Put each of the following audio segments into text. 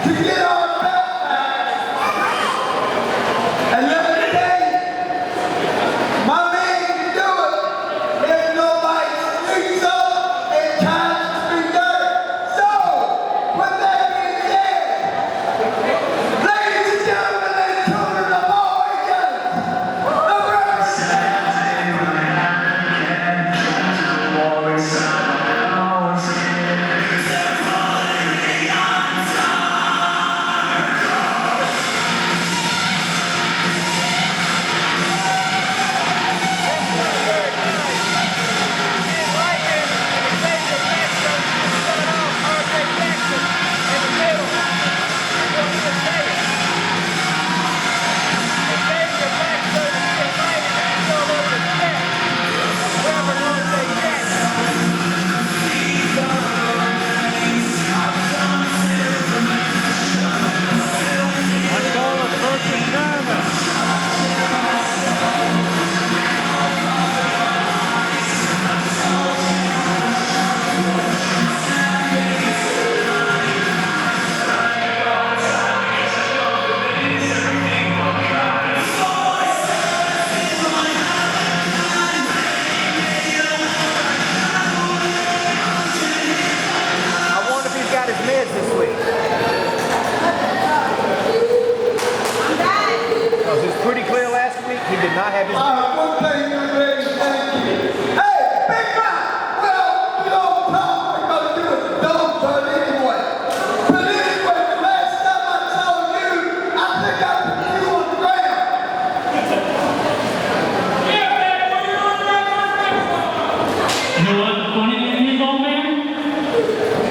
to get our belt back. And let me tell you, my man can do it if nobody speaks up and tries to speak dirt. So, with that being said, ladies and gentlemen and children of all ages, the Not have his one thing, ladies, thank you. Hey, Big Mac! Well, we don't talk, we're gonna do it. Don't turn anyway. But anyway, the last time I saw you, I think I put you on the ground. You know what the funny thing is, old man?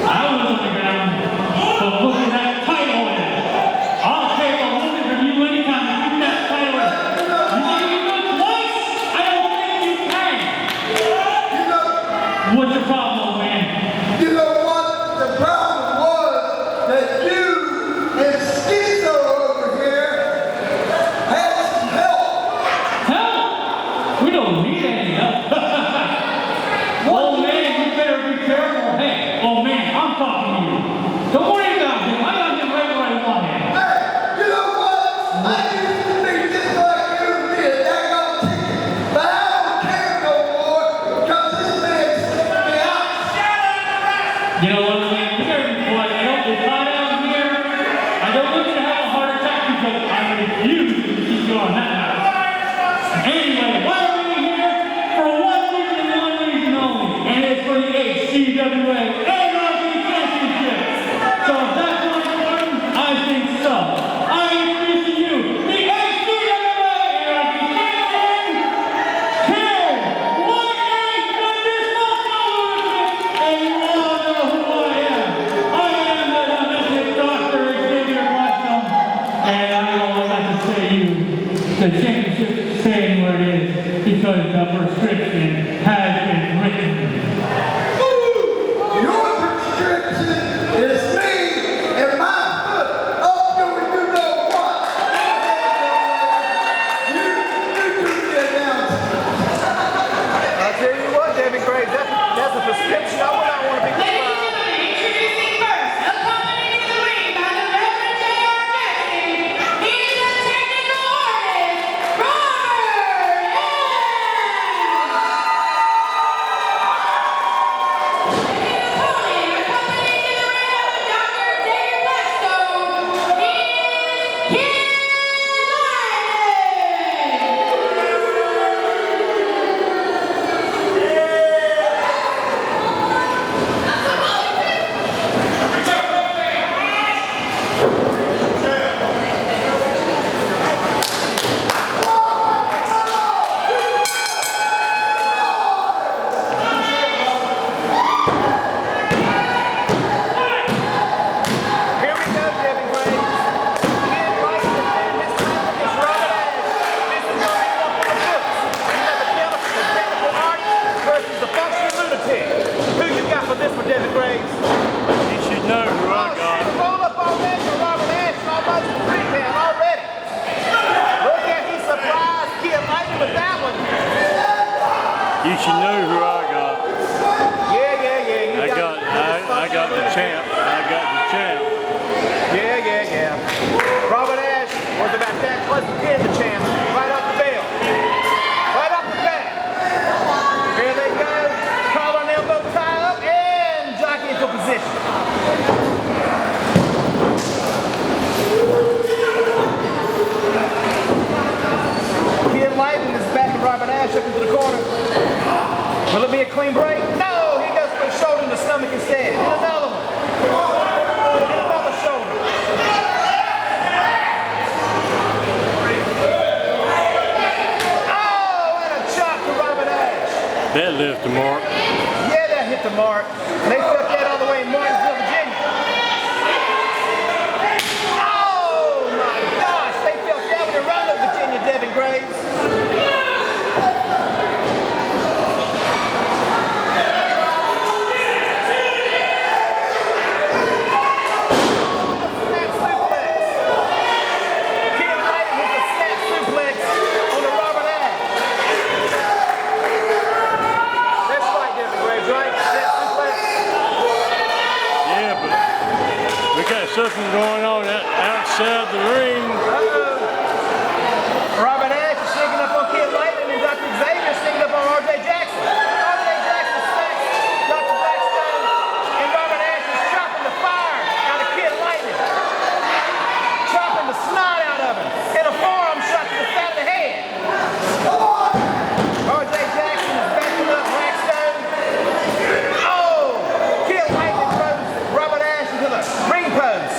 I was on the ground, but look at that title in it. I'll take a living from you anytime you keep that title in. You think you do it twice? I don't think you can. You know, What's your problem, old man? you know what? The problem was that you and Schizo over here had some help. Help? We don't need any help. Old man, you better be careful. Hey, old man, I'm talking to you. Don't worry about him. I got him right where I want him. Hey, you know what? I used to be just like you did, that got chicken. But I don't care no more because this man slipped me out. You know what, man? You better be quiet. It's hot out here. I don't want you to have a heart attack because I refuse to keep you on that house. Anyway, why are we here? For one reason and one reason only. And it's for the HCWA ARB Championship. So if that's what's important, I think so. I introduce to you the HCWA ARB Champion, Ken White Thunderstruck Lunatic. And you all know who I am. I am the domestic Dr. Xavier Blossom. And I always like to say you, the championship is staying where it is because the prescription has been written. Your prescription is me and my foot up doing you know what. You do the announcement. I'll tell you what, David Graves, that's a prescription. I would not want to be Ladies and gentlemen, introducing first, accompanying the ring by the Reverend J.R. Jackson, he is the technical artist, Robert You should know who I got. Yeah. I got the champ. I got the champ. Yeah. That left the mark. Yeah, that hit the mark. They felt that all the way in Martinsville, Virginia. Oh my gosh, they felt that when they run up Virginia, Devin Graves. Snap suplex. Ken Lighton with the snap suplex on the Robert Ash. That's right, Devin Graves, right? Snap suplex. Yeah, but we got something going on outside the ring. Robert Ash is sneaking up on Ken Lighton and Dr. Xavier sneaking up on R.J. Jackson. R.J. Jackson smacks Dr. Blackstone, and Robert Ash is chopping the fire out of Ken Lighton. Chopping the snot out of him. And a forearm shot to the side of the head. R.J. Jackson is backing up Blackstone. Oh! Ken Lighton throws Robert Ash into the ring post.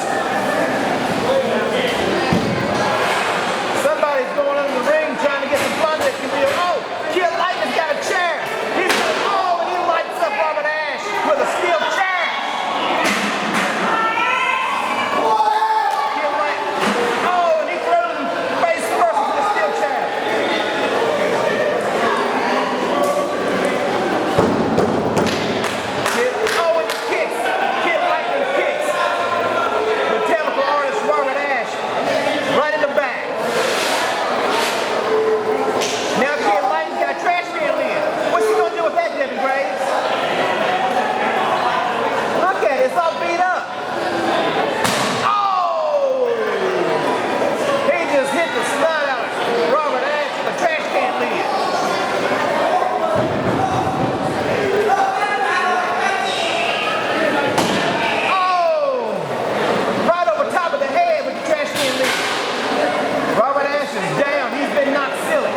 Somebody's going under the ring trying to get some fun that can be. Oh, Ken Lighton's got a chair. He's and he lights up Robert Ash with a steel chair. Ken Lighton. Oh, and he throws him face first with the steel chair. And he kicks. Ken Lighton kicks. The technical artist Robert Ash right in the back. Now Ken Lighton's got a trash can lid. What's he gonna do with that, Devin Graves? Look at it, it's all beat up. Oh! He just hit the snot out of Robert Ash with a trash can lid. Oh! Right over top of the head with the trash can lid. Robert Ash is down. He's been knocked silly.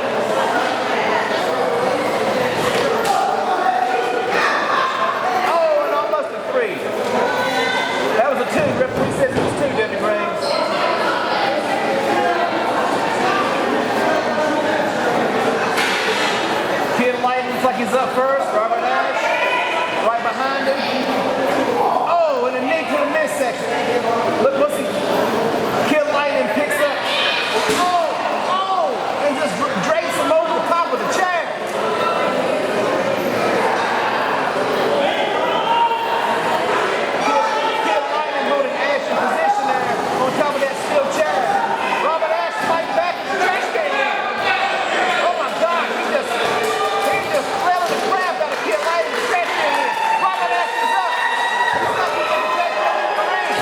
Oh, and almost a 3. That was a 2. Referee says it was 2, Devin Graves. Ken Lighton looks like he's up first. Robert Ash right behind him. Oh, and a knee to the midsection. Look, what's he? Ken Lighton picks up. Oh, and just drapes him over the top of the chair. Ken Lighton holding Ash in position there on top of that steel chair. Robert Ash fighting back in the trash can. Oh my God, he just thrilled the crap out of Ken Lighton in the trash can. Robert Ash is up. He's not even in the trash can in the ring.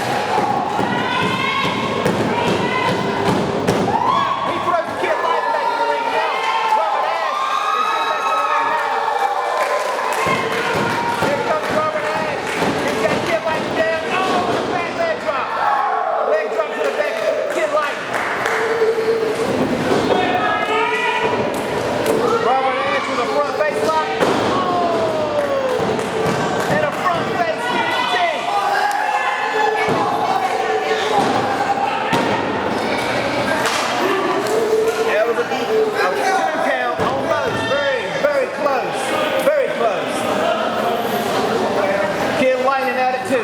He throws Ken Lighton back in the ring now. Robert Ash is getting back in the ring now. Here comes Robert Ash. He's got Ken Lighton down. Oh, the back leg drop. Leg drop to the back of Ken Lighton. Robert Ash with a front face lock. Oh! And a front face DDT. That was a 2 count, almost, very, very close, very close. Ken Lighton out at 2.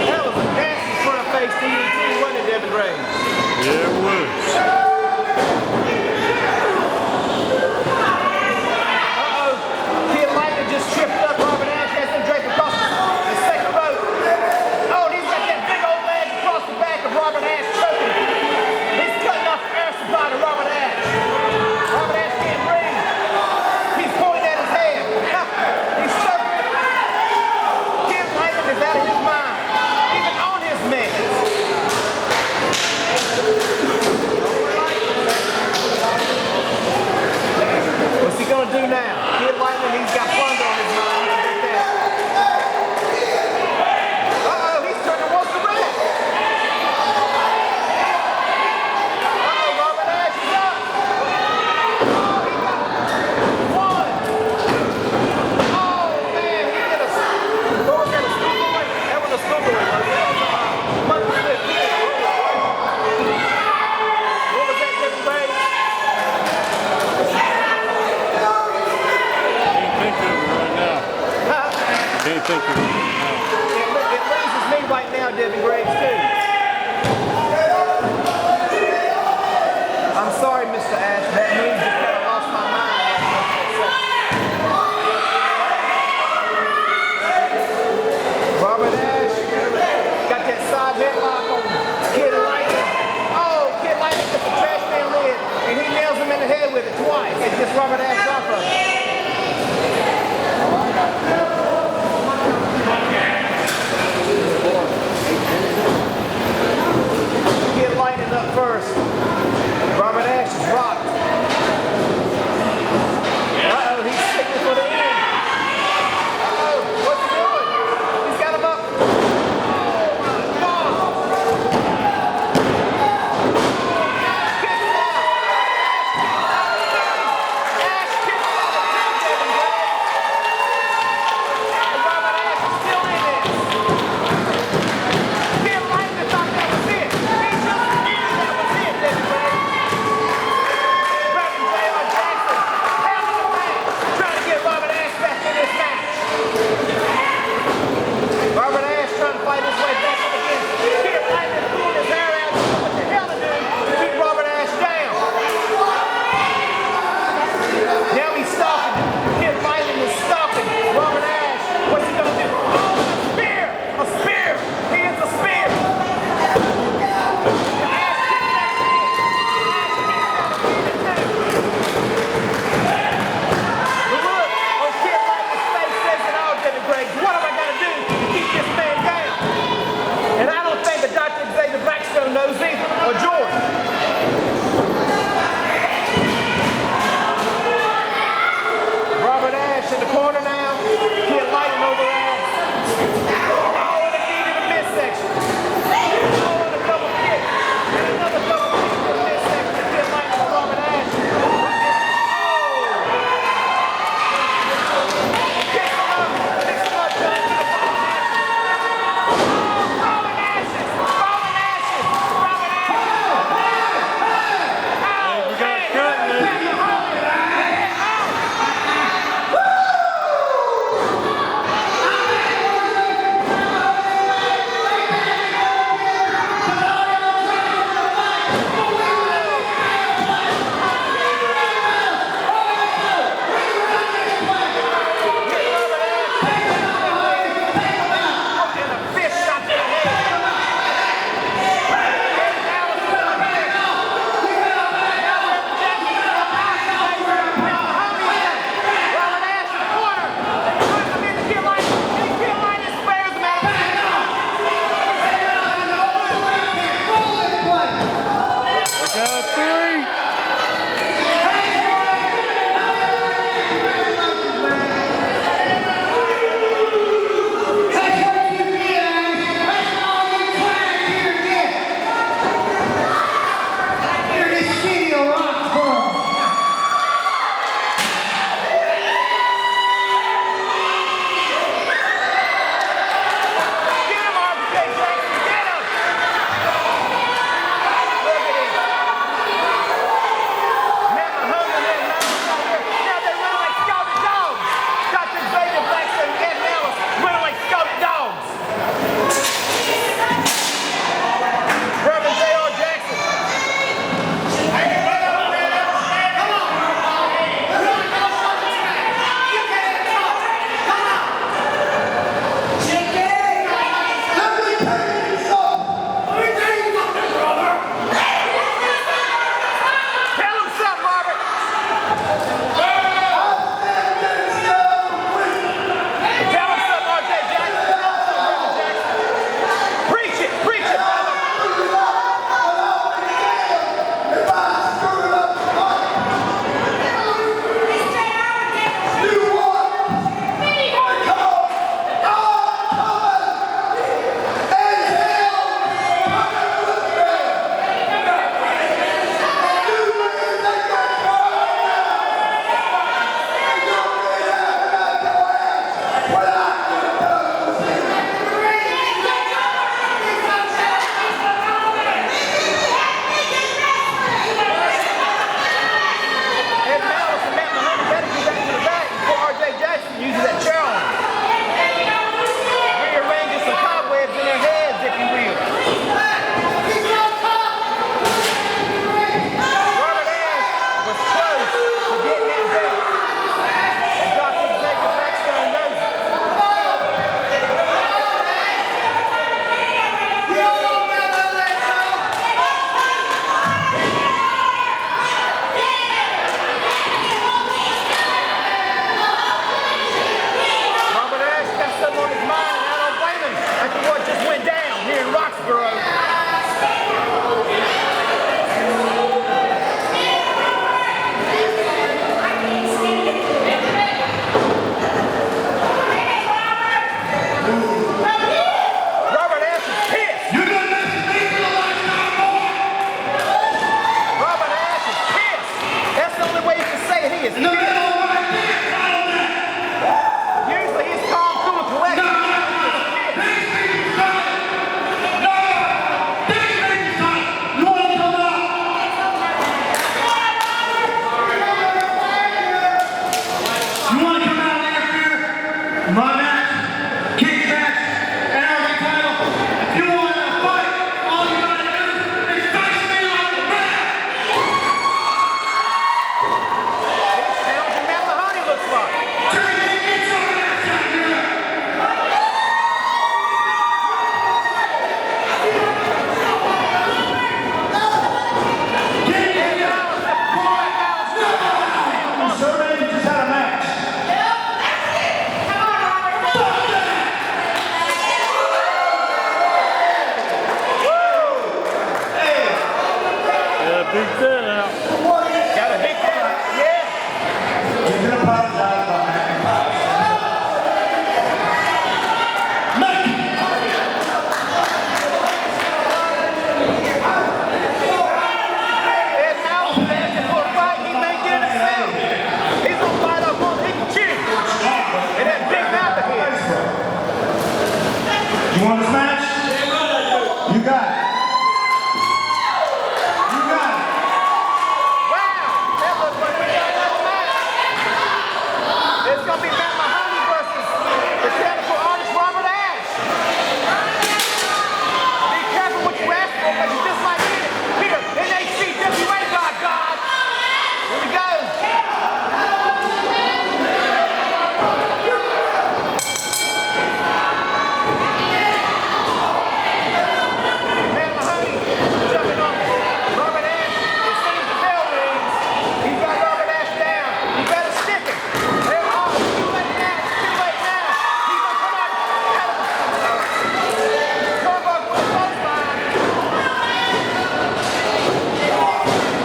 That was a nasty front face DDT, wasn't it, Devin Graves? Yeah, it was. Ken Lighton just tripped up Robert Ash as they drape across the second rope. Oh, and he's got that big old leg across the back of Robert Ash choking. He's cutting off the air supply to Robert Ash. Robert Ash can't breathe. He's pointing at his head. He's choking. Ken Lighton is out of his mind, even on his meds. beat that out. Gotta beat that. Yeah. You can apologize about McIntyre. Ed Malice is asking for a fight. He may get it himself. He's gonna fight up on the chin. And that big mouth of his. You want this match? You got it. You got it. Wow. That looks like we got another match. It's gonna be Matt Mahoney versus the technical artist Robert Ash. Be careful what you ask for, because you just might get it. Here, NHCWA, God. Here we go. Matt Mahoney jumping on Robert Ash. As soon as the bell rings, he's got Robert Ash down. You better stick it. They're all too late now. Too late now. He's gonna come out. Turnbuckle with a close line.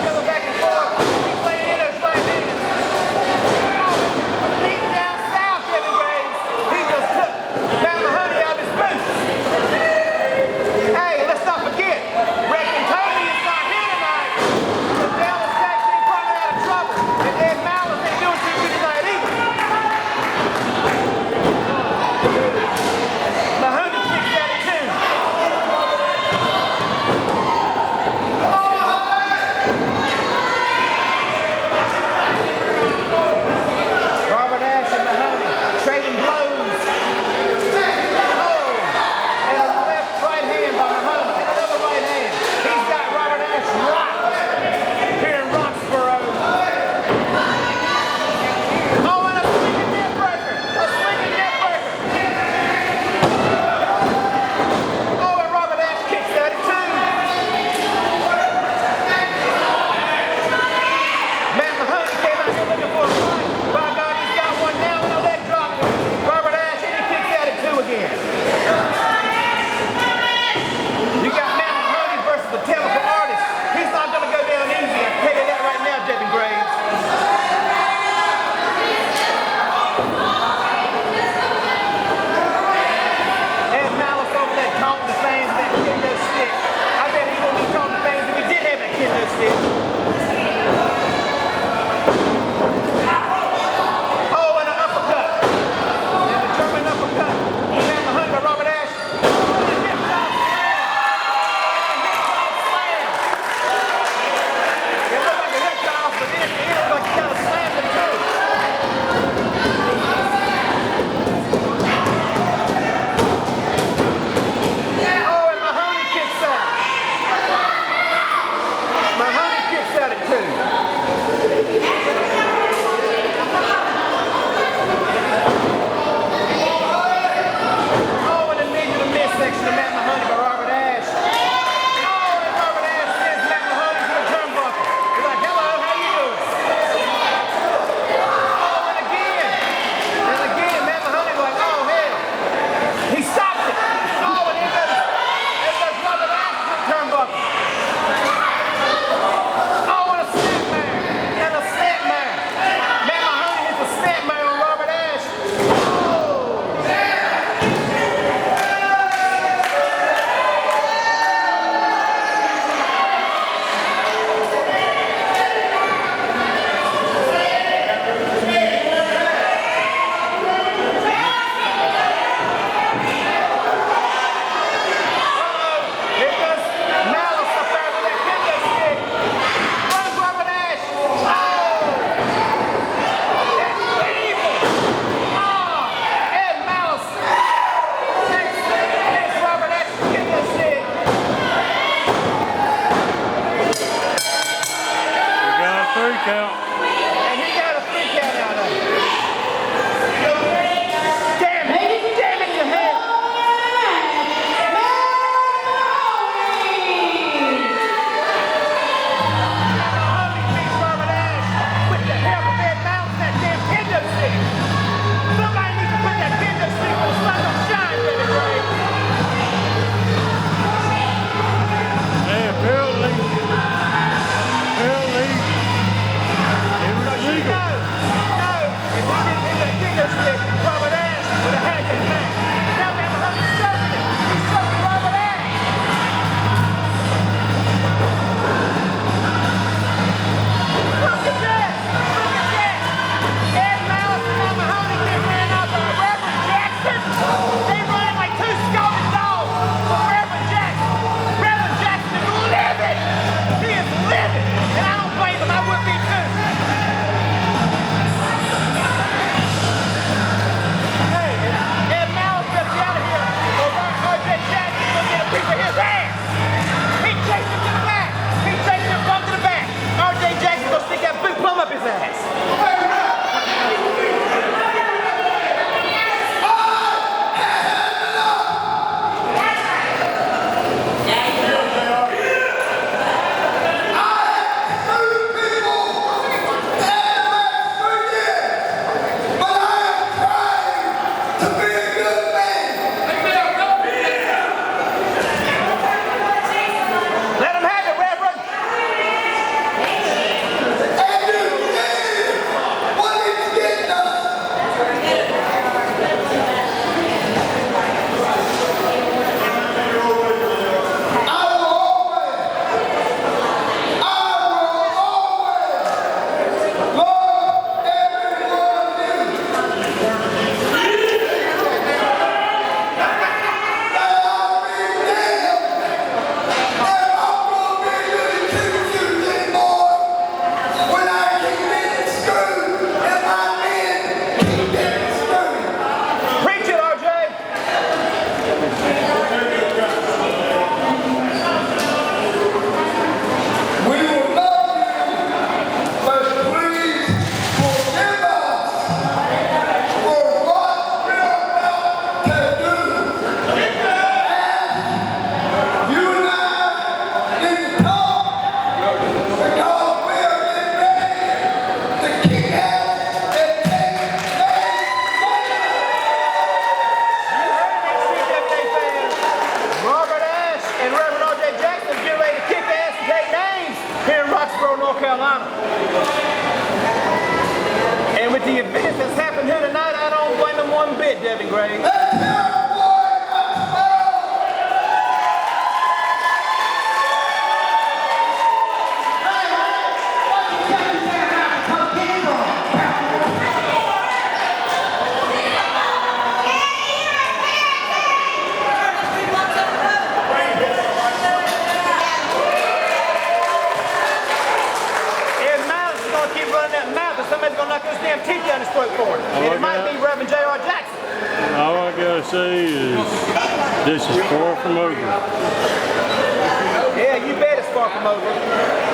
Go back and forth. He's playing in those 5 minutes. Deep down south, Kevin Graves. He just took Matt Mahoney out of his boots. Hey, let's not forget, Rick and Tony is not here tonight. The Dallas Tag Team Partner out of trouble. And Ed Malice ain't doing too good tonight either. Mahoney kicks at it too. Robert Ash and Mahoney trading blows. And a left right hand by Mahoney. And another right hand. He's got Robert Ash rocked here in Roxborough. Oh, and a swinging neck breaker. A swinging neck breaker. Oh, and Robert Ash kicks at it too. Matt Mahoney came out here looking for a fight. By God, he's got one now and a leg drop. Robert Ash, and he kicks at it too again. You got Matt Mahoney versus the technical artist. He's not going to go down easy. I can tell you that right now, Devin Graves. Ed Malice over there taunting the fans with that kendo stick. I bet he wouldn't be taunting the fans if he did have that kendo stick. Oh, and an uppercut. And a German uppercut. Matt Mahoney by Robert Ash. And a hip toss slam. It looked like a hip toss, but then it looked like he kind of slammed him too. Oh, and Mahoney kicks out. Mahoney kicks at it too. Oh, and a knee to the midsection of Matt Mahoney by Robert Ash. Oh, and Robert Ash sends Matt Mahoney to the turnbuckle. He's like, hello, how you doing? Oh, and again, Matt Mahoney's like, oh, hell. He stops it. Oh, and here goes Robert Ash to the turnbuckle. Oh, and a snapmare. And a snapmare. Matt Mahoney hits a snapmare on Robert Ash. Oh. Here goes Malice up there with that kendo stick. Runs Robert Ash. Oh! That's evil. Oh! Ed Malice takes Robert Ash's kendo stick. We got a 3 count. And he got a 3 count out of it. Damn it, you head. Mahoney beats Robert Ash with the help of Ed Malice, that damn kendo stick. Somebody needs to put that kendo stick on Sun Don't Shine, baby, Graves. And apparently Because we are getting ready to kick ass and take names. CWA fans, Robert Ash and Reverend R.J. Jackson get ready to kick ass and take names here in Roxborough, North Carolina. And with the events that's happened here tonight, I don't blame them one bit, Devin Gray. Let's hear it, boy, Roxborough. If Miles is going to keep running that mouth, then somebody's going to knock his damn teeth down his throat for him. And it might be Reverend J.R. Jackson. All I gotta say is this is far from over. Yeah, you bet it's far from over.